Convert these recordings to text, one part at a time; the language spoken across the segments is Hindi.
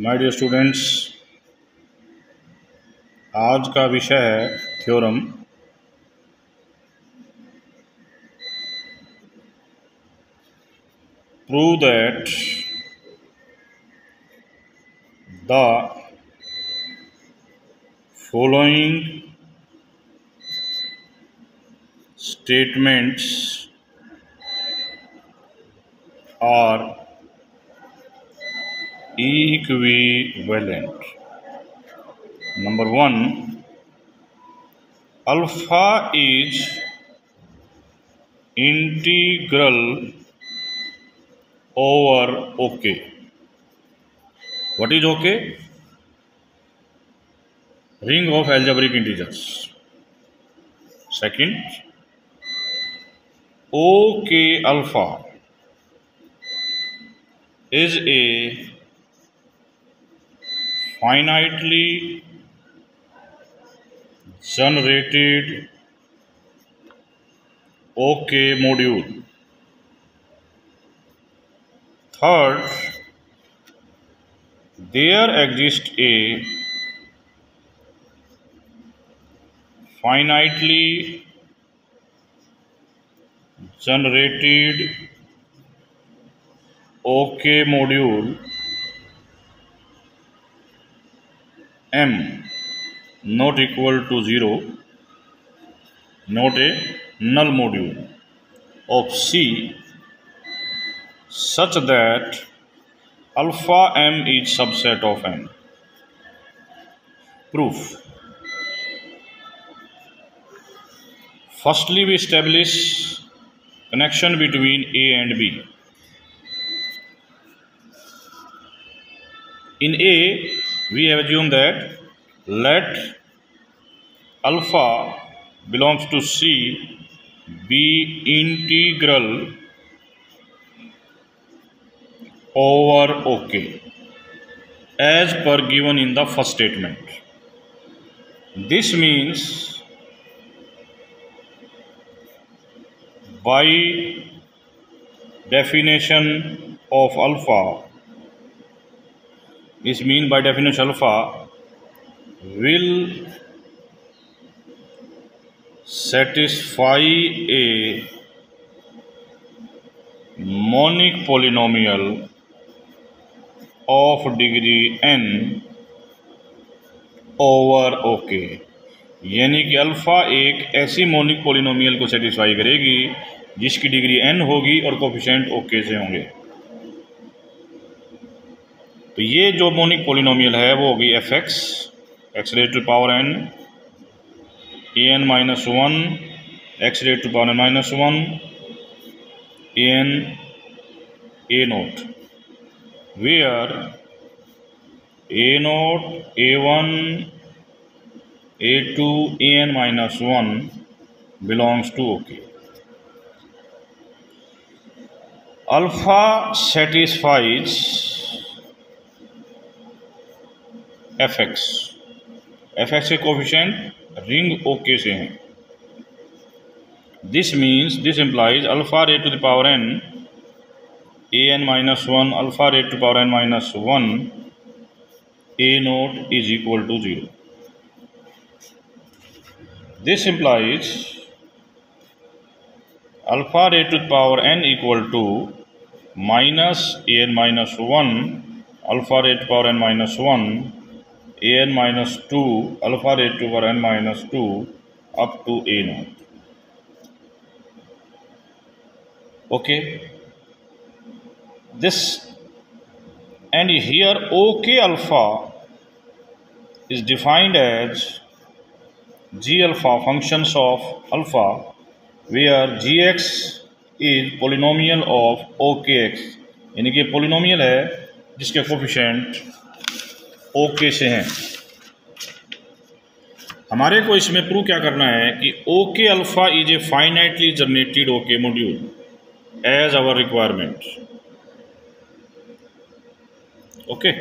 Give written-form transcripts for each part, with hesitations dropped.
माय डियर स्टूडेंट्स, आज का विषय है theorem. Prove that the following statements are equivalent. Number one, alpha is integral over OK. What is OK? Ring of algebraic integers. Second, OK alpha is a finitely generated OK module. Third, there exists a finitely generated OK module M not equal to 0, not a null module of C such that alpha M is subset of M. Proof. Firstly, we establish connection between A and B. In A, we have assumed that let alpha belongs to C be integral over OK as per given in the first statement. This means by definition of alpha, alpha will satisfy a monic polynomial of degree n over okay, यानी कि अल्फ़ा एक ऐसी मोनिक पोलिनोमियल को सेटिस्फाई करेगी जिसकी डिग्री n होगी और कोफिशिएंट ओके से होंगे। तो ये जो मोनिक पोलिनोमियल है वो होगी F X raise to power n A N minus one X raise to power n minus one A N A naught, where A naught A one a2 an minus 1 belongs to OK. Alpha satisfies fx के कोफिशिएंट रिंग OK से हैं। This implies alpha raised to the power n an minus 1 alpha raised to power n minus 1 a naught is equal to 0. This implies alpha raised to the power n equal to minus an minus 1 alpha raised to power n minus 1 an minus 2 alpha raised to power n minus 2 up to a naught. Okay, this and here OK alpha is defined as g alpha functions of alpha where gx is polynomial of OKX, यानी कि पोलिनोमियल है जिसके कोफिशिएंट OK से हैं। हमारे को इसमें प्रूव क्या करना है कि OK alpha is a finitely generated OK module as our requirement. Okay,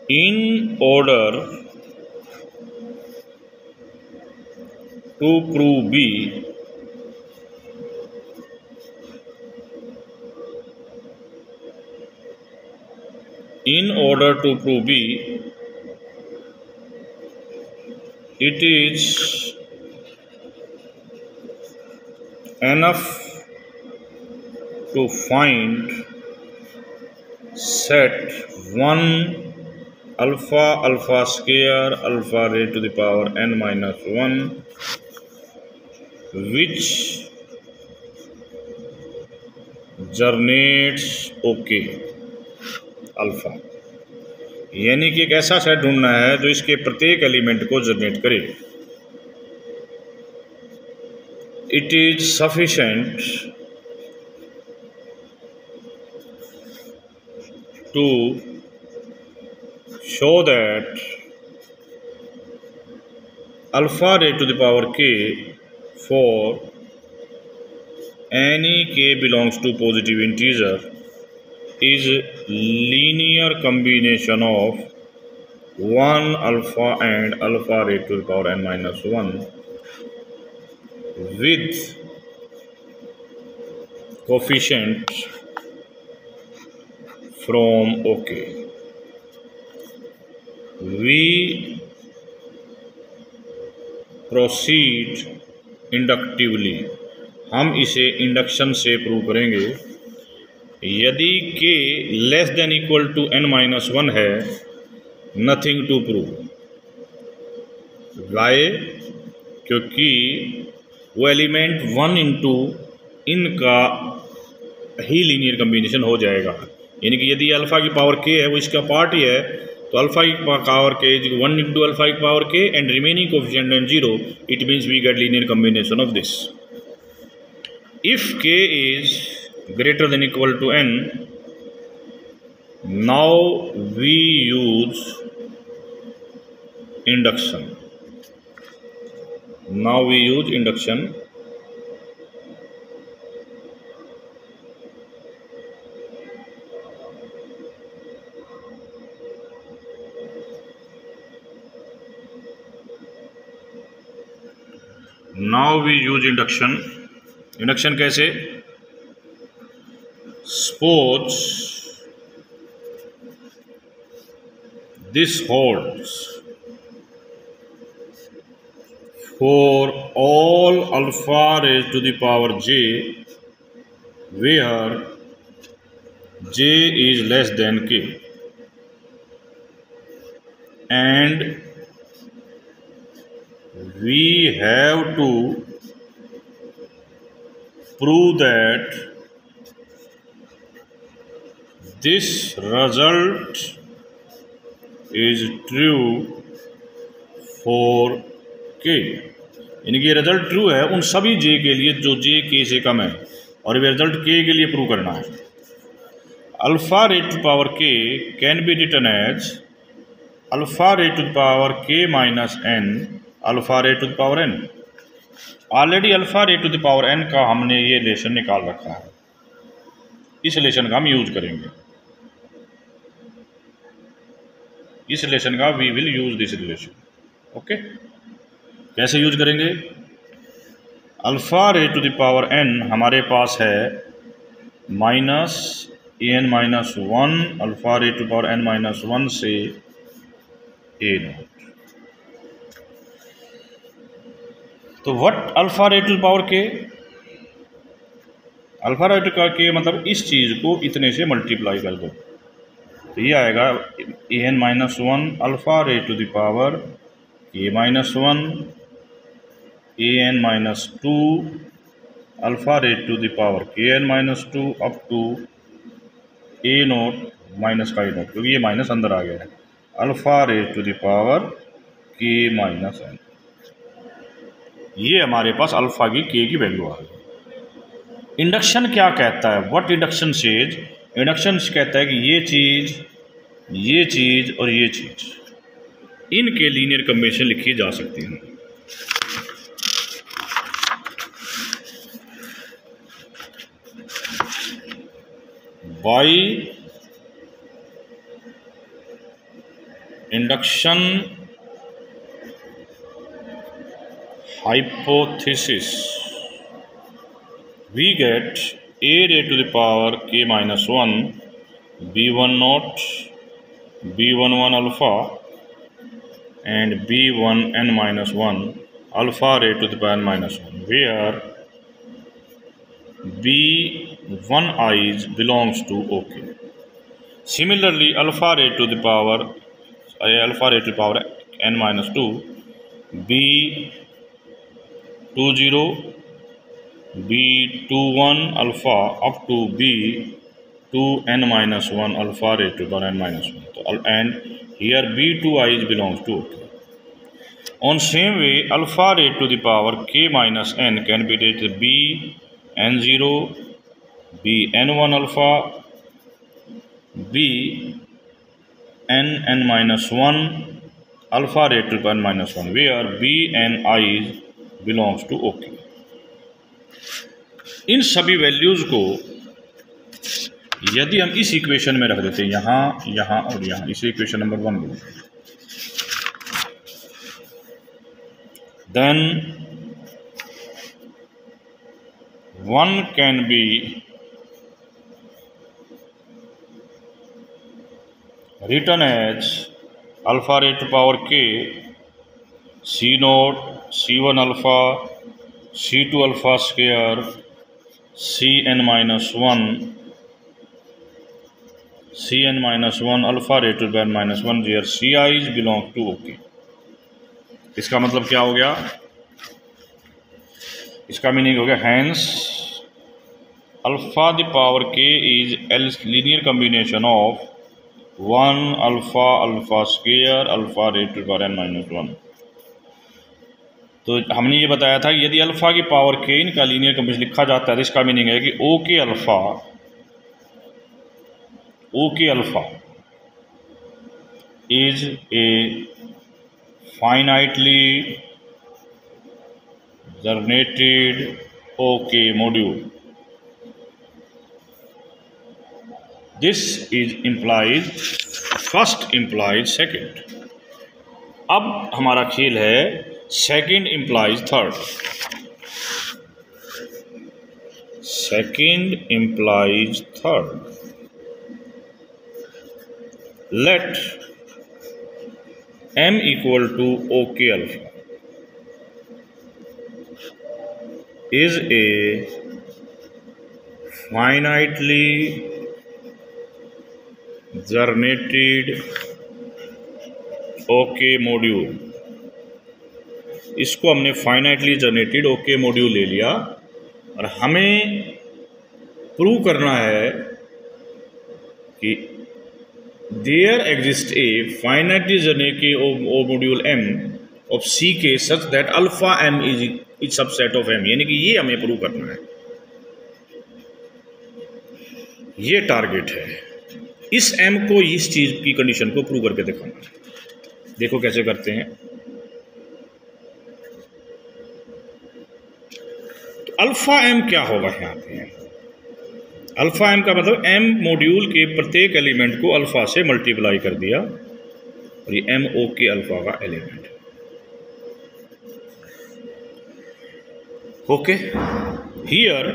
In order to prove B, in order to prove B, it is enough to find set 1 alpha alpha square alpha raised to the power n minus 1 which generates okay alpha, यानी कि एक ऐसा सेट ढूंढना है जो इसके प्रत्येक एलिमेंट को जनरेट करे। It is sufficient to show that alpha raised to the power k for any k belongs to positive integer is linear combination of 1 alpha and alpha raised to the power n minus 1 with coefficient from OK. We proceed inductively. हम इसे इंडक्शन से प्रूव करेंगे। यदि k less than equal to n minus 1 है, नथिंग टू प्रूव। वाई? क्योंकि वो एलिमेंट 1 इंटू इनका ही लीनियर कम्बिनेशन हो जाएगा। यानी कि यदि अल्फा की पावर k है, वो इसका पार्ट ही है, तो अल्फा की पावर k 1 इंटू अल्फा की power k and remaining coefficient and 0, it means we get linear combination of this. If k is greater than equal to n, now we use induction. Now we use induction. Induction कैसे? Suppose this holds for all alpha raised to the power j where j is less than k, and we have to prove that this result is true for k। यानी कि रिजल्ट ट्रू है उन सभी j के लिए जो j k से कम है, और ये रिजल्ट k के लिए प्रूव करना है। Alpha raise to power k can be written as alpha raise to power k minus n alpha raise to power n। Already alpha raise to the power n का हमने ये रिलेशन निकाल रखा है, इस रिलेशन का हम यूज करेंगे। इस रिलेशन का we will use this relation. Okay, कैसे यूज करेंगे? Alpha raise to the power n हमारे पास है minus an minus 1 alpha raise to power n minus 1 से a नॉट। तो what alpha raise to power K? Alpha raise to power के मतलब इस चीज़ को इतने से मल्टीप्लाई कर दो, तो ये आएगा an minus 1 alpha raise to the power k minus 1 an minus 2 alpha raise to the power kn minus 2 up to a naught minus का नोट, क्योंकि ये माइनस अंदर आ गया है, alpha raise to the power k minus n। ये हमारे पास अल्फा की k की वैल्यू आ गई। इंडक्शन क्या कहता है? What induction says? इंडक्शन कहता है कि ये चीज़ और ये चीज़ इनके लीनियर कम्बिनेशन लिखी जा सकती है। y induction hypothesis, we get a raised to the power k minus 1 b1 naught b11 alpha and b1n minus 1 alpha raised to the power n minus 1, where b1i's belongs to OK. Similarly, alpha raised to the power n minus 2 b20 b21 alpha up to b2n minus 1 alpha raised to the power n minus 1, and here b2i belongs to OK. On same way, alpha raised to the power k minus n can be raised to bn0 bn1 alpha bnn minus 1 alpha raised to the power n minus 1, where bni belongs to OK. इन सभी वैल्यूज को यदि हम इस इक्वेशन में रख देते हैं, यहाँ यहाँ और यहाँ, इसे इक्वेशन नंबर 1 बोलते हैं, then 1 can be written as alpha raised to power k c naught c1 alpha c2 alpha square cn minus 1 alpha raised to the power minus 1, where ci's belong to OK. इसका मतलब क्या हो गया? इसका मीनिंग हो गया hence alpha the power k is a linear combination of 1 alpha alpha square alpha raised to the power n minus 1. तो हमने ये बताया था यदि अल्फा की पावर k इनका लीनियर कॉम्बिनेशन लिखा जाता है तो इसका मीनिंग है कि OK alpha is a finitely generated OK module. This is implies first implies second. अब हमारा खेल है second implies third. Second implies third. Let m equal to OK alpha is a finitely generated OK module. इसको हमने फाइनाइटली जनरेटेड OK मॉड्यूल ले लिया और हमें प्रूव करना है कि there exist a finitely generated O module M of C के such that alpha M is subset of M, यानी कि ये हमें प्रूव करना है, ये टारगेट है। इस M को इस चीज की कंडीशन को प्रूव करके दिखाना है। देखो कैसे करते हैं। अल्फा एम क्या होगा यहाँ पे? अल्फा एम का मतलब एम मॉड्यूल के प्रत्येक एलिमेंट को अल्फा से मल्टीप्लाई कर दिया और ये एम ओ के अल्फा का एलिमेंट। Okay, here